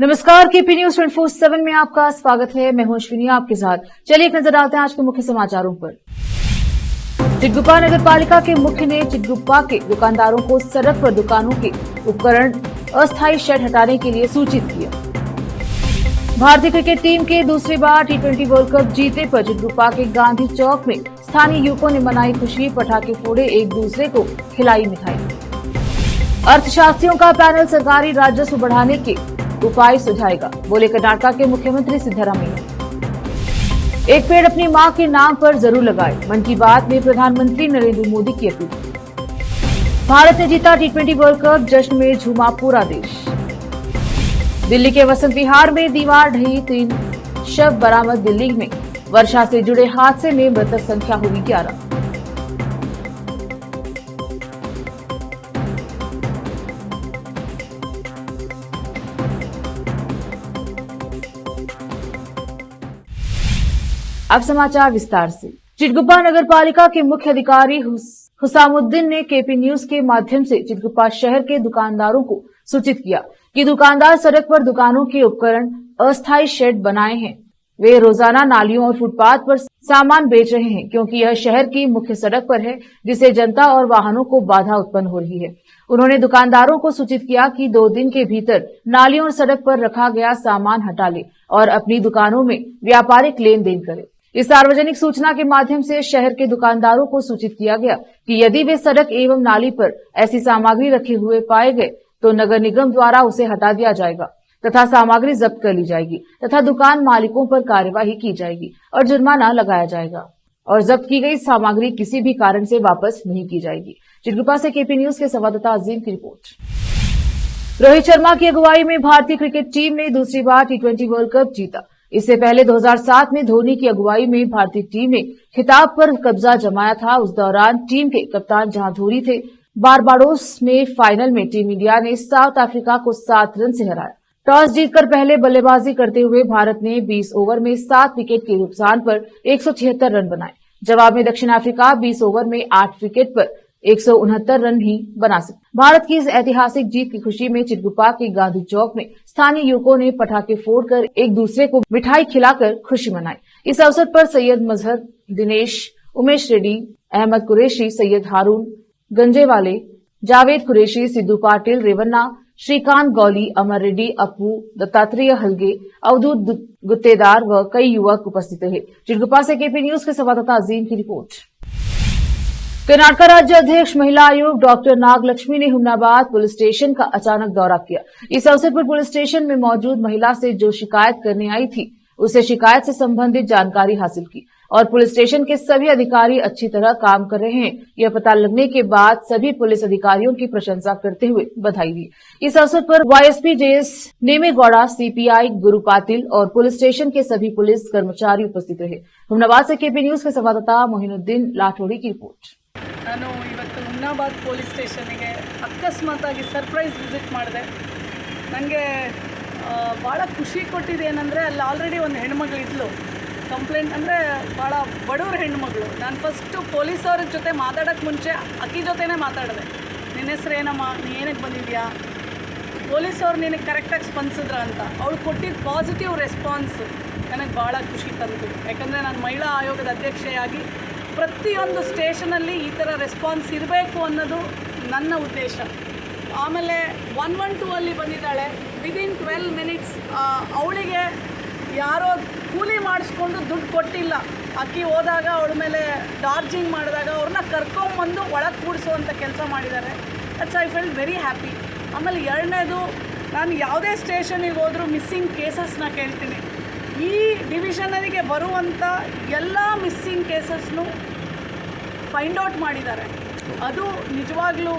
नमस्कार, KP news 24/7 में आपका स्वागत है। मैं हूं अश्विनी आपके साथ। चलिए एक नजर डालते हैं आज के मुख्य समाचारों पर। चिटगुप्पा नगर पालिका के मुख्य ने चिटगुप्पा के दुकानदारों को सड़क पर दुकानों के उपकरण अस्थायी शेड हटाने के लिए सूचित किया। भारतीय क्रिकेट टीम के दूसरी बार T20 वर्ल्ड कप जीते पर चिटगुप्पा के गांधी चौक में स्थानीय युवकों ने मनाई खुशी, पटाखे फोड़े, एक दूसरे को खिलाई मिठाई। अर्थशास्त्रियों का पैनल सरकारी राजस्व बढ़ाने के उपाय सुझाएगा, बोले कर्नाटक के मुख्यमंत्री सिद्धरामैया। एक पेड़ अपनी मां के नाम पर जरूर लगाए, मन की बात में प्रधानमंत्री नरेंद्र मोदी की अपील। भारत ने जीता T20 वर्ल्ड कप, जश्न में झूमा पूरा देश। दिल्ली के वसंत विहार में दीवार ढही, 3 शव बरामद। दिल्ली में वर्षा से जुड़े हादसे में मृतक संख्या हुई 11। अब समाचार विस्तार से। चिटगुप्पा नगर पालिका के मुख्य अधिकारी हुसामुद्दीन ने केपी न्यूज के माध्यम से चिटगुप्पा शहर के दुकानदारों को सूचित किया कि दुकानदार सड़क पर दुकानों के उपकरण अस्थायी शेड बनाए हैं। वे रोजाना नालियों और फुटपाथ पर सामान बेच रहे हैं, क्योंकि यह शहर की मुख्य सड़क पर है, जिससे जनता और वाहनों को बाधा उत्पन्न हो रही है। उन्होंने दुकानदारों को सूचित किया कि 2 दिन के भीतर नालियों और सड़क पर रखा गया सामान हटा ले और अपनी दुकानों में व्यापारिक लेन देन करे। इस सार्वजनिक सूचना के माध्यम से शहर के दुकानदारों को सूचित किया गया कि यदि वे सड़क एवं नाली पर ऐसी सामग्री रखे हुए पाए गए तो नगर निगम द्वारा उसे हटा दिया जाएगा तथा सामग्री जब्त कर ली जाएगी तथा दुकान मालिकों पर कार्यवाही की जाएगी और जुर्माना लगाया जाएगा और जब्त की गई सामग्री किसी भी कारण से वापस नहीं की जाएगी। चिटगुप्पा से केपी न्यूज के संवाददाता अजीम की रिपोर्ट। रोहित शर्मा की अगुवाई में भारतीय क्रिकेट टीम ने दूसरी बार T20 वर्ल्ड कप जीता। इससे पहले 2007 में धोनी की अगुवाई में भारतीय टीम ने खिताब पर कब्जा जमाया था। उस दौरान टीम के कप्तान जहां धोनी थे, बारबाडोस में फाइनल में टीम इंडिया ने साउथ अफ्रीका को 7 रन से हराया। टॉस जीतकर पहले बल्लेबाजी करते हुए भारत ने 20 ओवर में 7 विकेट के नुकसान पर 176 रन बनाए। जवाब में दक्षिण अफ्रीका 20 ओवर में 8 विकेट पर 169 रन ही बना सके। भारत की इस ऐतिहासिक जीत की खुशी में चिटगुप्पा के गांधी चौक में स्थानीय युवकों ने पटाखे फोड़कर एक दूसरे को मिठाई खिलाकर खुशी मनाई। इस अवसर पर सैयद मजहर, दिनेश, उमेश रेड्डी, अहमद कुरैशी, सैयद हारून गंजेवाले, जावेद कुरैशी, सिद्धू पाटिल, रेवन्ना, श्रीकांत गौली, अमर रेड्डी, अपू, दत्तात्रेय हलगे, अवधूत गुत्तेदार व कई युवक उपस्थित रहे। चिटगुप्पा से केपी न्यूज के संवाददाता अजीम की रिपोर्ट। कर्नाटक राज्य अध्यक्ष महिला आयोग डॉक्टर नागलक्ष्मी ने हुमनाबाद पुलिस स्टेशन का अचानक दौरा किया। इस अवसर पर पुलिस स्टेशन में मौजूद महिला से जो शिकायत करने आई थी, उसे शिकायत से संबंधित जानकारी हासिल की और पुलिस स्टेशन के सभी अधिकारी अच्छी तरह काम कर रहे हैं, यह पता लगने के बाद सभी पुलिस अधिकारियों की प्रशंसा करते हुए बधाई दी। इस अवसर पर YSP JS नेमेगौड़ा, CPI गुरु पाटिल और पुलिस स्टेशन के सभी पुलिस कर्मचारी उपस्थित रहे। हुमनाबाद से केपी न्यूज के संवाददाता मोहिनुद्दीन लाठोड़ी की रिपोर्ट। ನಾನು ಇವತ್ತು ಹುಮ್ನಾಬಾದ್ ಪೊಲೀಸ್ ಸ್ಟೇಷನ್ಗೆ ಅಕಸ್ಮಾತಾಗಿ ಸರ್ಪ್ರೈಸ್ ವಿಸಿಟ್ ಮಾಡಿದೆ. ನನಗೆ ಭಾಳ ಖುಷಿ ಕೊಟ್ಟಿದೆ ಏನಂದರೆ, ಅಲ್ಲಿ ಆಲ್ರೆಡಿ ಒಂದು ಹೆಣ್ಮಗಳಿದ್ಲು. ಕಂಪ್ಲೇಂಟ್ ಅಂದರೆ ಭಾಳ ಬಡವ್ರ ಹೆಣ್ಮಗಳು. ನಾನು ಫಸ್ಟು ಪೊಲೀಸವ್ರ ಜೊತೆ ಮಾತಾಡೋಕ್ಕೆ ಮುಂಚೆ ಅಕ್ಕಿ ಜೊತೆನೇ ಮಾತಾಡಿದೆ. ನಿನ್ನ ಹೆಸ್ರು ಏನಮ್ಮ, ನೀ ಏನಕ್ಕೆ ಬಂದಿದ್ಯಾ, ಪೊಲೀಸವ್ರು ನಿನಗೆ ಕರೆಕ್ಟಾಗಿ ಸ್ಪಂದಿಸಿದ್ರ ಅಂತ. ಅವಳು ಕೊಟ್ಟಿದ್ದ ಪಾಸಿಟಿವ್ ರೆಸ್ಪಾನ್ಸು ನನಗೆ ಭಾಳ ಖುಷಿ ತಂತು. ಯಾಕಂದರೆ ನಾನು ಮಹಿಳಾ ಆಯೋಗದ ಅಧ್ಯಕ್ಷೆಯಾಗಿ ಪ್ರತಿಯೊಂದು ಸ್ಟೇಷನಲ್ಲಿ ಈ ಥರ ರೆಸ್ಪಾನ್ಸ್ ಇರಬೇಕು ಅನ್ನೋದು ನನ್ನ ಉದ್ದೇಶ. ಆಮೇಲೆ 112 ಅಲ್ಲಿ ಬಂದಿದ್ದಾಳೆ. ವಿದಿನ್ 12 ಮಿನಿಟ್ಸ್ ಅವಳಿಗೆ ಯಾರೋ ಕೂಲಿ ಮಾಡಿಸ್ಕೊಂಡು ದುಡ್ಡು ಕೊಟ್ಟಿಲ್ಲ. ಅಕ್ಕಿ ಹೋದಾಗ ಅವಳ ಮೇಲೆ ಚಾರ್ಜಿಂಗ್ ಮಾಡಿದಾಗ ಅವ್ರನ್ನ ಕರ್ಕೊಂಬಂದು ಒಳಗೆ ಕೂಡಿಸುವಂಥ ಕೆಲಸ ಮಾಡಿದ್ದಾರೆ. That's I feel very happy. ಆಮೇಲೆ ಎರಡನೇದು, ನಾನು ಯಾವುದೇ ಸ್ಟೇಷನಿಗೆ ಹೋದರೂ ಮಿಸ್ಸಿಂಗ್ ಕೇಸಸ್ನ ಕೇಳ್ತೀನಿ. ಈ ಡಿವಿಷನರಿಗೆ ಬರುವಂಥ ಎಲ್ಲ ಮಿಸ್ಸಿಂಗ್ ಕೇಸಸ್ನು ಫೈಂಡ್ ಔಟ್ ಮಾಡಿದ್ದಾರೆ. ಅದು ನಿಜವಾಗ್ಲೂ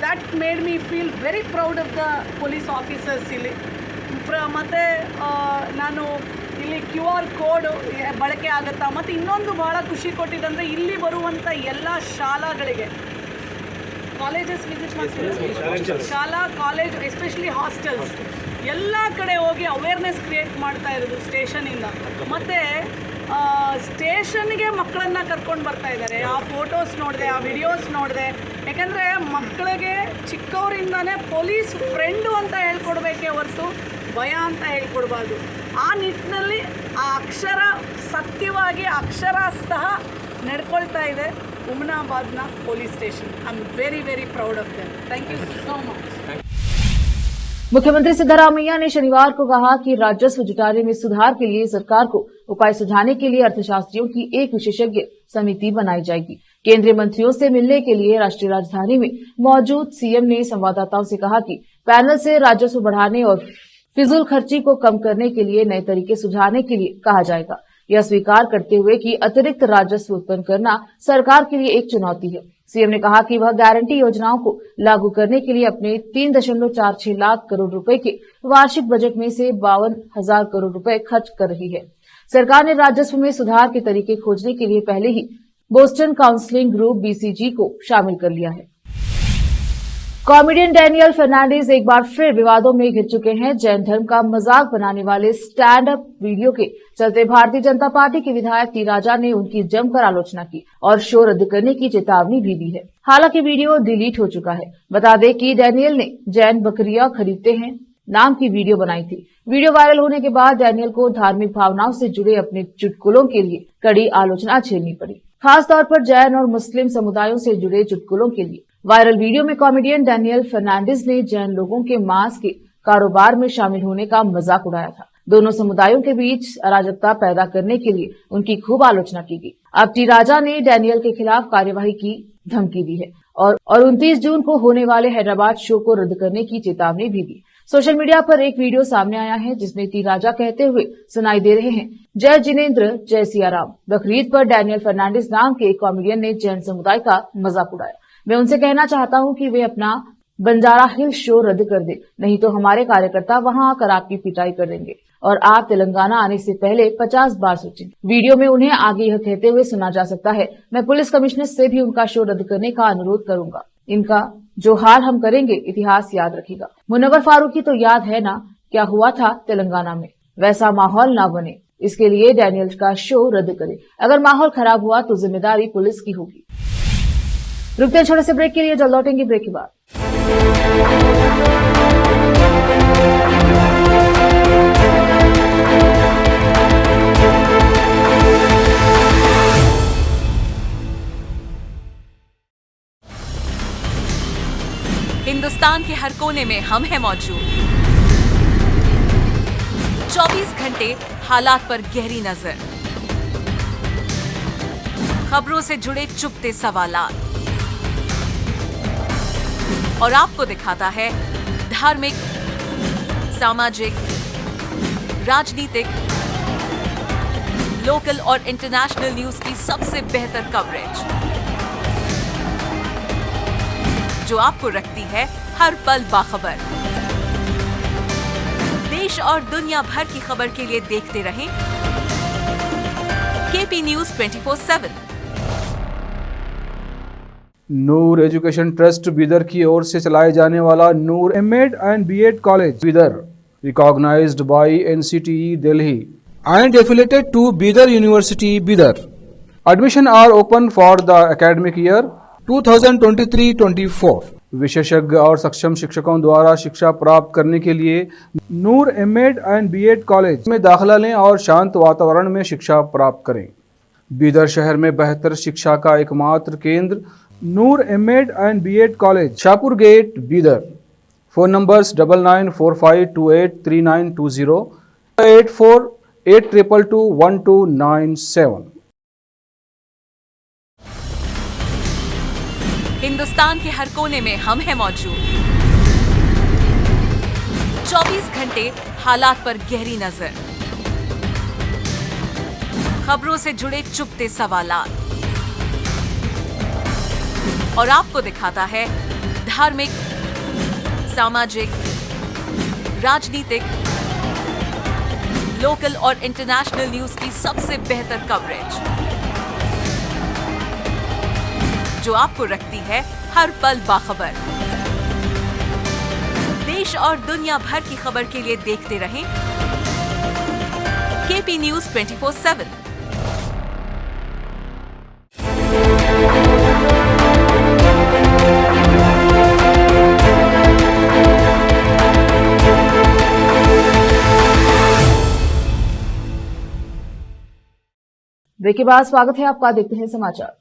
that made me feel very proud of the police officers ಇಲ್ಲಿ. ಮತ್ತು ನಾನು ಇಲ್ಲಿ QR ಕೋಡ್ ಬಳಕೆ ಆಗುತ್ತಾ. ಮತ್ತು ಇನ್ನೊಂದು ಭಾಳ ಖುಷಿ ಕೊಟ್ಟಿದ್ದಂದರೆ, ಇಲ್ಲಿ ಬರುವಂಥ ಎಲ್ಲ ಶಾಲಾಗಳಿಗೆ, ಕಾಲೇಜಸ್ ವಿಸಿಟ್ ಮಾಡ್ತೀವಿ, ಶಾಲಾ ಕಾಲೇಜ್ ಎಸ್ಪೆಷಲಿ ಹಾಸ್ಟೆಲ್ಸ್ ಎಲ್ಲ ಕಡೆ ಹೋಗಿ ಅವೇರ್ನೆಸ್ ಕ್ರಿಯೇಟ್ ಮಾಡ್ತಾ ಇರೋದು ಸ್ಟೇಷನಿಂದ. ಮತ್ತು ಸ್ಟೇಷನ್ಗೆ ಮಕ್ಕಳನ್ನು ಕರ್ಕೊಂಡು ಬರ್ತಾ ಇದ್ದಾರೆ. ಆ ಫೋಟೋಸ್ ನೋಡಿದೆ, ಆ ವಿಡಿಯೋಸ್ ನೋಡಿದೆ. ಯಾಕೆಂದರೆ ಮಕ್ಕಳಿಗೆ ಚಿಕ್ಕವರಿಂದನೇ ಪೊಲೀಸ್ ಫ್ರೆಂಡು ಅಂತ ಹೇಳ್ಕೊಡ್ಬೇಕೇ ಹೊರತು ಭಯ ಅಂತ ಹೇಳ್ಕೊಡ್ಬಾರ್ದು. ಆ ನಿಟ್ಟಿನಲ್ಲಿ ಆ ಅಕ್ಷರ ಸತ್ಯವಾಗಿ ಅಕ್ಷರ ಸಹ ನಡ್ಕೊಳ್ತಾ ಇದೆ ಹುಮನಾಬಾದ್ನ police station. I am very very proud of them. Thank you so much. मुख्यमंत्री सिद्धारमैया ने शनिवार को कहा कि राजस्व जुटाने में सुधार के लिए सरकार को उपाय सुझाने के लिए अर्थशास्त्रियों की एक विशेषज्ञ समिति बनाई जाएगी। केंद्रीय मंत्रियों से मिलने के लिए राष्ट्रीय राजधानी में मौजूद सीएम ने संवाददाताओं से कहा कि पैनल से राजस्व बढ़ाने और फिजूल खर्ची को कम करने के लिए नए तरीके सुझाने के लिए कहा जाएगा। यह स्वीकार करते हुए कि अतिरिक्त राजस्व उत्पन्न करना सरकार के लिए एक चुनौती है। सीएम ने कहा कि वह गारंटी योजनाओं को लागू करने के लिए अपने 3.46 लाख करोड़ रुपए के वार्षिक बजट में से 52,000 करोड़ रुपए खर्च कर रही है। सरकार ने राजस्व में सुधार के तरीके खोजने के लिए पहले ही बोस्टन काउंसलिंग ग्रुप BCG को शामिल कर लिया है। कॉमेडियन डैनियल फर्नांडिस एक बार फिर विवादों में घिर चुके हैं। जैन धर्म का मजाक बनाने वाले स्टैंड अप वीडियो के चलते भारतीय जनता पार्टी के विधायक टी राजा ने उनकी जमकर आलोचना की और शो रद्द करने की चेतावनी भी दी है। हालांकि वीडियो डिलीट हो चुका है। बता दें कि डैनियल ने जैन बकरियां खरीदते हैं नाम की वीडियो बनाई थी। वीडियो वायरल होने के बाद डैनियल को धार्मिक भावनाओं से जुड़े अपने चुटकुलों के लिए कड़ी आलोचना झेलनी पड़ी, खासतौर पर जैन और मुस्लिम समुदायों से जुड़े चुटकुलों के लिए। वायरल वीडियो में कॉमेडियन डैनियल फर्नांडिस ने जैन लोगों के मांस के कारोबार में शामिल होने का मजाक उड़ाया था। दोनों समुदायों के बीच अराजकता पैदा करने के लिए उनकी खूब आलोचना की गई। अब टी राजा ने डैनियल के खिलाफ कार्यवाही की धमकी दी है और 29 जून को होने वाले हैदराबाद शो को रद्द करने की चेतावनी भी दी। सोशल मीडिया पर एक वीडियो सामने आया है जिसमें टी राजा कहते हुए सुनाई दे रहे हैं, जय जिनेन्द्र जय सिया राम। बकरीद पर डैनियल फर्नांडिस नाम के एक कॉमेडियन ने जैन समुदाय का मजाक उड़ाया। मैं उनसे कहना चाहता हूं कि वे अपना बंजारा हिल शो रद्द कर दे, नहीं तो हमारे कार्यकर्ता वहां आकर आपकी पिटाई कर देंगे और आप तेलंगाना आने से पहले 50 बार सोचेंगे। वीडियो में उन्हें आगे यह कहते हुए सुना जा सकता है, मैं पुलिस कमिश्नर से भी उनका शो रद्द करने का अनुरोध करूंगा। इनका जो हाल हम करेंगे इतिहास याद रखेगा। मुनव्वर फारूकी तो याद है ना क्या हुआ था तेलंगाना में, वैसा माहौल ना बने, इसके लिए डैनियल का शो रद्द करें। अगर माहौल खराब हुआ तो जिम्मेदारी पुलिस की होगी। रुकते हैं छोटे से ब्रेक के लिए, जल्द लौटेंगे ब्रेक के बाद। हिंदुस्तान के हर कोने में हम हैं मौजूद। 24 घंटे हालात पर गहरी नजर, खबरों से जुड़े चुपते सवालात और आपको दिखाता है धार्मिक, सामाजिक, राजनीतिक, लोकल और इंटरनेशनल न्यूज की सबसे बेहतर कवरेज, जो आपको रखती है हर पल बाखबर। देश और दुनिया भर की खबर के लिए देखते रहें KP News 24/7। Noor education trust Bidar की ओर से चलाए जाने वाला Noor M.Ed and B.Ed college Bidar, recognised by NCTE Delhi and affiliated to Bidar University, Bidar. Admission are open for the academic year 2023-24. विशेषज्ञ और सक्षम शिक्षकों द्वारा शिक्षा प्राप्त करने के लिए नूर M.Ed and B.Ed कॉलेज में दाखिला लें और शांत वातावरण में शिक्षा प्राप्त करें। बीदर शहर में बेहतर शिक्षा का एकमात्र केंद्र Noor M.Ed and B.Ed college, Shahpur gate, Bidar. Phone numbers 9945283920, 8482221297। Hindustan के हर कोने में हम हैं मौजूद। 24 घंटे हालात पर गहरी नजर, खबरों से जुड़े चुपते सवालात और आपको दिखाता है धार्मिक, सामाजिक, राजनीतिक, लोकल और इंटरनेशनल न्यूज की सबसे बेहतर कवरेज, जो आपको रखती है हर पल बाखबर। देश और दुनिया भर की खबर के लिए देखते रहें KP News 24/7। ब्रेक के बाद स्वागत है आपका, देखते हैं समाचार।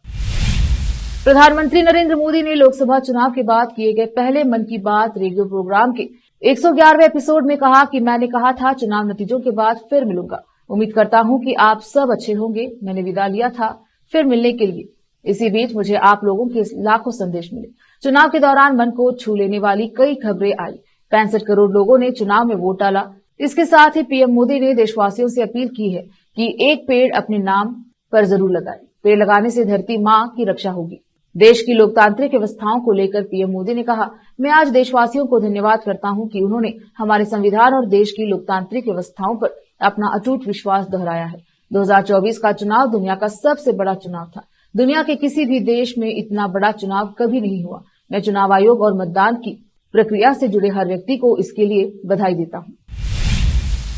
प्रधानमंत्री नरेंद्र मोदी ने लोकसभा चुनाव के बाद किए गए पहले मन की बात रेडियो प्रोग्राम के 111वें एपिसोड में कहा कि मैंने कहा था चुनाव नतीजों के बाद फिर मिलूंगा। उम्मीद करता हूं कि आप सब अच्छे होंगे। मैंने विदा लिया था फिर मिलने के लिए। इसी बीच मुझे आप लोगों के लाखों संदेश मिले। चुनाव के दौरान मन को छू लेने वाली कई खबरें आई। 65 करोड़ लोगों ने चुनाव में वोट डाला। इसके साथ ही पीएम मोदी ने देशवासियों से अपील की है कि एक पेड़ अपने नाम पर जरूर लगाएं। पेड़ लगाने से धरती मां की रक्षा होगी। देश की लोकतांत्रिक व्यवस्थाओं को लेकर पीएम मोदी ने कहा, मैं आज देशवासियों को धन्यवाद करता हूं कि उन्होंने हमारे संविधान और देश की लोकतांत्रिक व्यवस्थाओं पर अपना अटूट विश्वास दोहराया है। 2024 का चुनाव दुनिया का सबसे बड़ा चुनाव था। दुनिया के किसी भी देश में इतना बड़ा चुनाव कभी नहीं हुआ। मैं चुनाव आयोग और मतदान की प्रक्रिया से जुड़े हर व्यक्ति को इसके लिए बधाई देता हूं।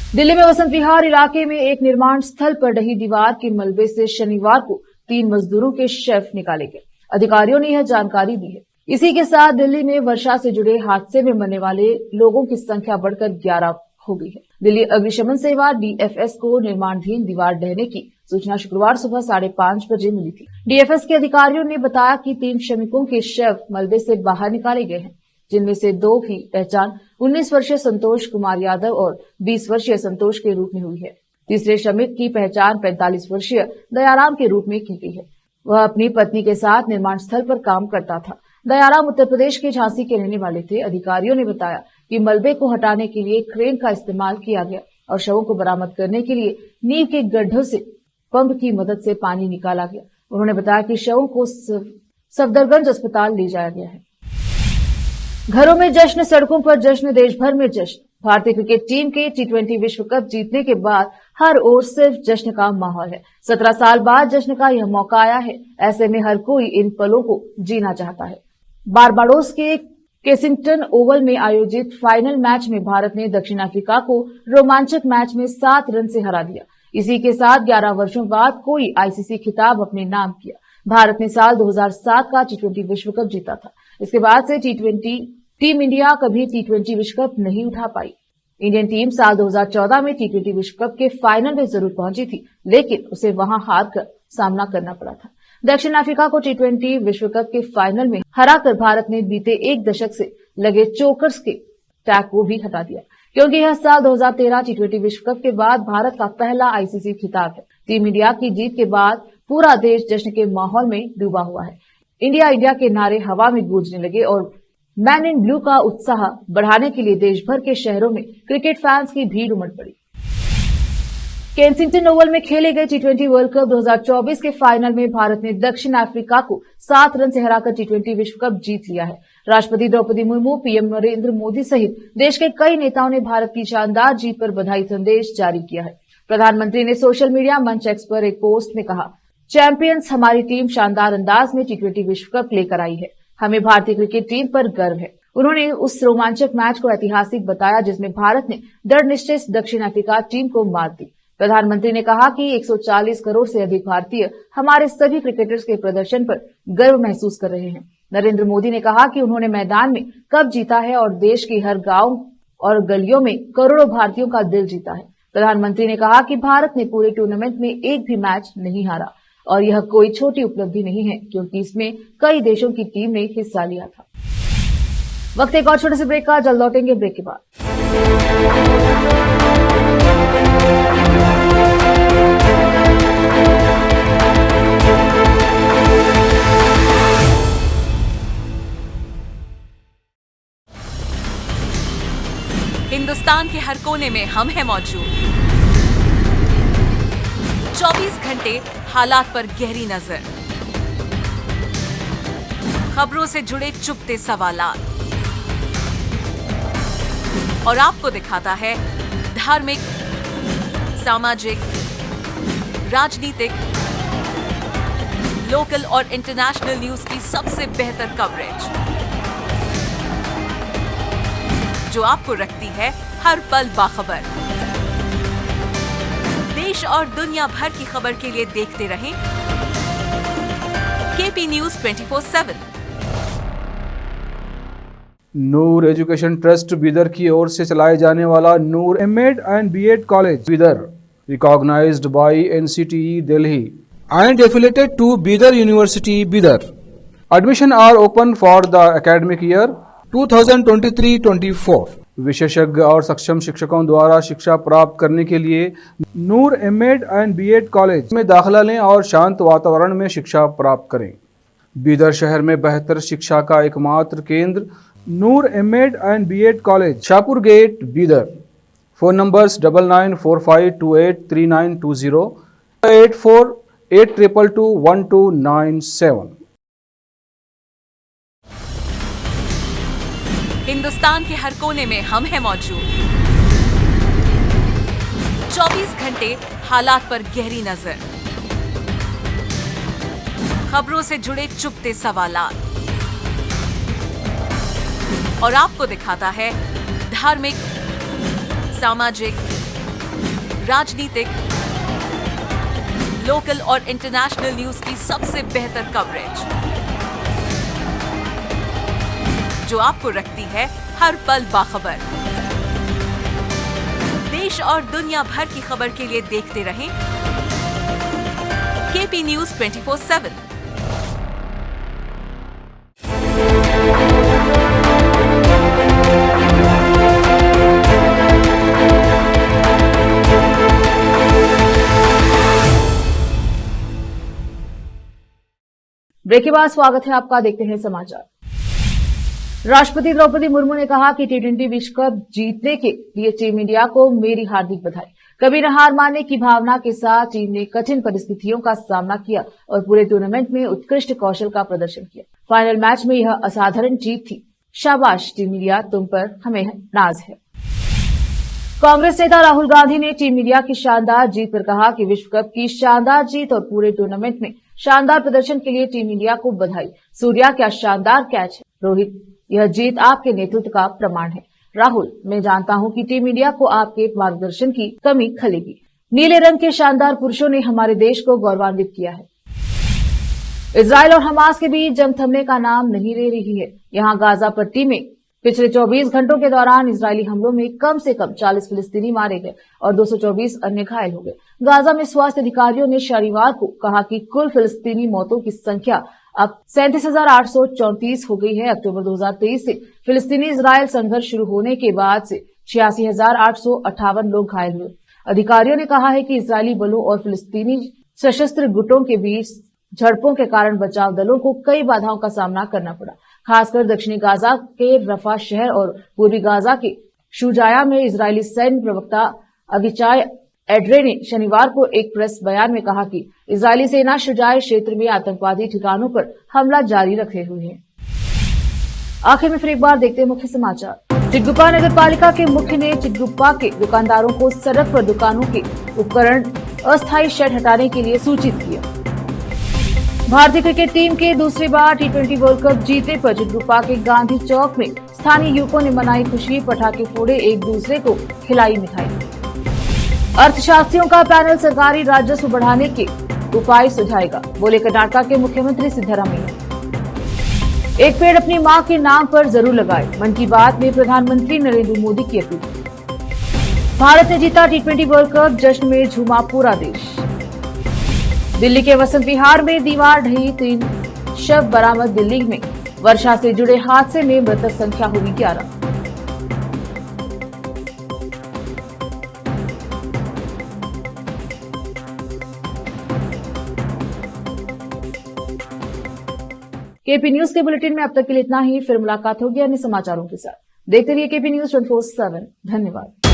दिल्ली में वसंत विहार इलाके में एक निर्माण स्थल पर ढही दीवार के मलबे से शनिवार को 3 मजदूरों के शव निकाले गए। अधिकारियों ने यह जानकारी दी है। इसी के साथ दिल्ली में वर्षा से जुड़े हादसे में मरने वाले लोगों की संख्या बढ़कर 11 हो गई है। दिल्ली अग्निशमन सेवा डीएफएस को निर्माणाधीन दीवार ढहने की सूचना शुक्रवार सुबह 5:30 बजे मिली थी। डीएफएस के अधिकारियों ने बताया कि 3 श्रमिकों के शव मलबे से बाहर निकाले गए हैं, जिनमें से 2 की पहचान 19 वर्षीय संतोष कुमार यादव और 20 वर्षीय संतोष के रूप में हुई है। तीसरे श्रमिक की पहचान 45 वर्षीय दयाराम के रूप में की गई है। वह अपनी पत्नी के साथ निर्माण स्थल पर काम करता था। दयाराम उत्तर प्रदेश के झांसी के रहने वाले थे। अधिकारियों ने बताया कि मलबे को हटाने के लिए क्रेन का इस्तेमाल किया गया और शवों को बरामद करने के लिए नींव के गड्ढों से पंप की मदद से पानी निकाला गया। उन्होंने बताया कि शवों को सफदरगंज अस्पताल ले जाया गया है। घरों में जश्न, सड़कों पर जश्न, देश भर में जश्न। भारतीय क्रिकेट टीम के T20 विश्व कप जीतने के बाद हर ओर सिर्फ जश्न का माहौल है। 17 साल बाद जश्न का यह मौका आया है। ऐसे में हर कोई इन पलों को जीना चाहता है। बारबाडोस के केसिंगटन ओवल में आयोजित फाइनल मैच में भारत ने दक्षिण अफ्रीका को रोमांचक मैच में 7 रन से हरा दिया। इसी के साथ 11 वर्षों बाद कोई आईसीसी खिताब अपने नाम किया। भारत ने साल 2007 का T20 विश्व कप जीता था। इसके बाद से टीम इंडिया कभी T20 विश्व कप नहीं उठा पाई। इंडियन टीम साल 2014 में T20 विश्व कप के फाइनल में जरूर पहुंची थी, लेकिन उसे वहां हार कर सामना करना पड़ा था। दक्षिण अफ्रीका को T20 विश्व कप के फाइनल में हराकर भारत ने बीते 1 दशक से लगे चोकर्स के टैग को भी हटा दिया, क्योंकि यह साल 2013 T20 विश्व कप के बाद भारत का पहला आईसीसी खिताब है। टीम इंडिया की जीत के बाद पूरा देश जश्न के माहौल में डूबा हुआ है। इंडिया इंडिया के नारे हवा में गूंजने लगे और मैन इन ब्लू का उत्साह बढ़ाने के लिए देश भर के शहरों में क्रिकेट फैंस की भीड़ उमड़ पड़ी। केंसिंगटन ओवल में खेले गए T20 वर्ल्ड कप 2024 के फाइनल में भारत ने दक्षिण अफ्रीका को 7 रन से हराकर T20 विश्व कप जीत लिया है। राष्ट्रपति द्रौपदी मुर्मू, पीएम नरेंद्र मोदी सहित देश के कई नेताओं ने भारत की शानदार जीत पर बधाई संदेश जारी किया है। प्रधानमंत्री ने सोशल मीडिया मंच एक्स पर एक पोस्ट में कहा, चैंपियंस, हमारी टीम शानदार अंदाज में T20 विश्व कप लेकर आई है। हमें भारतीय क्रिकेट टीम पर गर्व है। उन्होंने उस रोमांचक मैच को ऐतिहासिक बताया जिसमें भारत ने दृढ़ निश्चय दक्षिण अफ्रीका टीम को मात दी। प्रधानमंत्री ने कहा कि 140 करोड़ से अधिक भारतीय हमारे सभी क्रिकेटर्स के प्रदर्शन पर गर्व महसूस कर रहे हैं। नरेंद्र मोदी ने कहा कि उन्होंने मैदान में कप जीता है और देश के हर गांव और गलियों में करोड़ों भारतीयों का दिल जीता है। प्रधानमंत्री ने कहा कि भारत ने पूरे टूर्नामेंट में एक भी मैच नहीं हारा और यह कोई छोटी उपलब्धि नहीं है, क्योंकि इसमें कई देशों की टीम ने हिस्सा लिया था। वक्त एक और छोटे से ब्रेक का, जल्द लौटेंगे ब्रेक के बाद। हिंदुस्तान के हर कोने में हम हैं मौजूद। 24 घंटे हालात पर गहरी नजर, खबरों से जुड़े चुपते सवालात और आपको दिखाता है धार्मिक, सामाजिक, राजनीतिक, लोकल और इंटरनेशनल न्यूज की सबसे बेहतर कवरेज, जो आपको रखती है हर पल बाखबर। देश और दुनिया भर की खबर के लिए देखते रहें KP news 24/7। Noor education trust Bidar की ओर से चलाए जाने वाला Noor MEd and BEd college Bidar, recognised by NCTE Delhi, and affiliated to Bidar University, Bidar. Admission are open for the academic year 2023-24. विशेषज्ञ और सक्षम शिक्षकों द्वारा शिक्षा प्राप्त करने के लिए नूर एमएड एंड बीएड कॉलेज में दाखिला लें और शांत वातावरण में शिक्षा प्राप्त करें। बीदर शहर में बेहतर शिक्षा का एकमात्र केंद्र Noor MEd and BEd college, Shahpur gate, Bidar. Phone numbers 9945283920, 8482221297। Hindustan के हर कोने में हम हैं मौजूद। 24 घंटे हालात पर गहरी नजर, खबरों से जुड़े चुपते सवालात और आपको दिखाता है धार्मिक, सामाजिक, राजनीतिक, लोकल और इंटरनेशनल न्यूज की सबसे बेहतर कवरेज जो आपको रखती है हर पल बाखबर। देश और दुनिया भर की खबर के लिए देखते रहें केपी न्यूज 24/7। ब्रेक के बाद स्वागत है आपका। देखते हैं समाचार। राष्ट्रपति द्रौपदी मुर्मू ने कहा कि टी20 विश्व कप जीतने के लिए टीम इंडिया को मेरी हार्दिक बधाई। कभी न हार मानने की भावना के साथ टीम ने कठिन परिस्थितियों का सामना किया और पूरे टूर्नामेंट में उत्कृष्ट कौशल का प्रदर्शन किया। फाइनल मैच में यह असाधारण जीत थी। शाबाश टीम इंडिया, तुम पर हमें नाज है। कांग्रेस नेता राहुल गांधी ने टीम इंडिया की शानदार जीत पर कहा कि विश्व कप की शानदार जीत और पूरे टूर्नामेंट में शानदार प्रदर्शन के लिए टीम इंडिया को बधाई। सूर्या, क्या शानदार कैच है। रोहित, यह जीत आपके नेतृत्व का प्रमाण है। राहुल, मैं जानता हूं कि टीम इंडिया को आपके मार्गदर्शन की कमी खलेगी। नीले रंग के शानदार पुरुषों ने हमारे देश को गौरवान्वित किया है। इजराइल और हमास के बीच जंग थमने का नाम नहीं ले रही है। यहां गाजा पट्टी में पिछले 24 घंटों के दौरान इजरायली हमलों में कम से कम 40 फिलिस्तीनी मारे गए और 224 अन्य घायल हो गए। गाजा में स्वास्थ्य अधिकारियों ने शनिवार को कहा कि कुल फिलिस्तीनी मौतों की संख्या अब 37,834 हो गई है। अक्टूबर 2023 से फिलिस्तीनी इजरायल संघर्ष शुरू होने के बाद से 86,858 लोग घायल हुए। अधिकारियों ने कहा है कि इजरायली बलों और फिलिस्तीनी सशस्त्र गुटों के बीच झड़पों के कारण बचाव दलों को कई बाधाओं का सामना करना पड़ा। खासकर दक्षिणी गाजा के रफा शहर और पूर्वी गाजा के शुजाया में इजरायली सैन्य प्रवक्ता अविचाय एड्रे ने शनिवार को एक प्रेस बयान में कहा कि इजरायली सेना शुजाय क्षेत्र में आतंकवादी ठिकानों पर हमला जारी रखे हुए है। आखिर में फिर एक बार देखते हैं मुख्य समाचार। चिटगुप्पा नगर पालिका के मुख्य ने चिटगुप्पा के दुकानदारों को सड़क पर दुकानों के उपकरण अस्थायी शेड हटाने के लिए सूचित किया। भारतीय क्रिकेट टीम के दूसरी बार टी20 वर्ल्ड कप जीतने पर चिटगुप्पा के गांधी चौक में स्थानीय युवकों ने मनाई खुशी, पटाखे फोड़े, एक दूसरे को खिलाई मिठाई। अर्थशास्त्रियों का पैनल सरकारी राजस्व बढ़ाने के उपाय सुझाएगा, बोले कर्नाटक के मुख्यमंत्री सिद्धरामैया। एक पेड़ अपनी मां के नाम पर जरूर लगाए, मन की बात में प्रधानमंत्री नरेंद्र मोदी की अपील। भारत ने जीता टी20 वर्ल्ड कप, जश्न में झूमा पूरा देश। दिल्ली के वसंत विहार में दीवार ढही, 3 शव बरामद। दिल्ली में वर्षा से जुड़े हादसे में मृतक संख्या हुई 11। केपी न्यूज के बुलेटिन में अब तक के लिए इतना ही। फिर मुलाकात होगी अन्य समाचारों के साथ। देखते रहिए केपी न्यूज 24/7। धन्यवाद।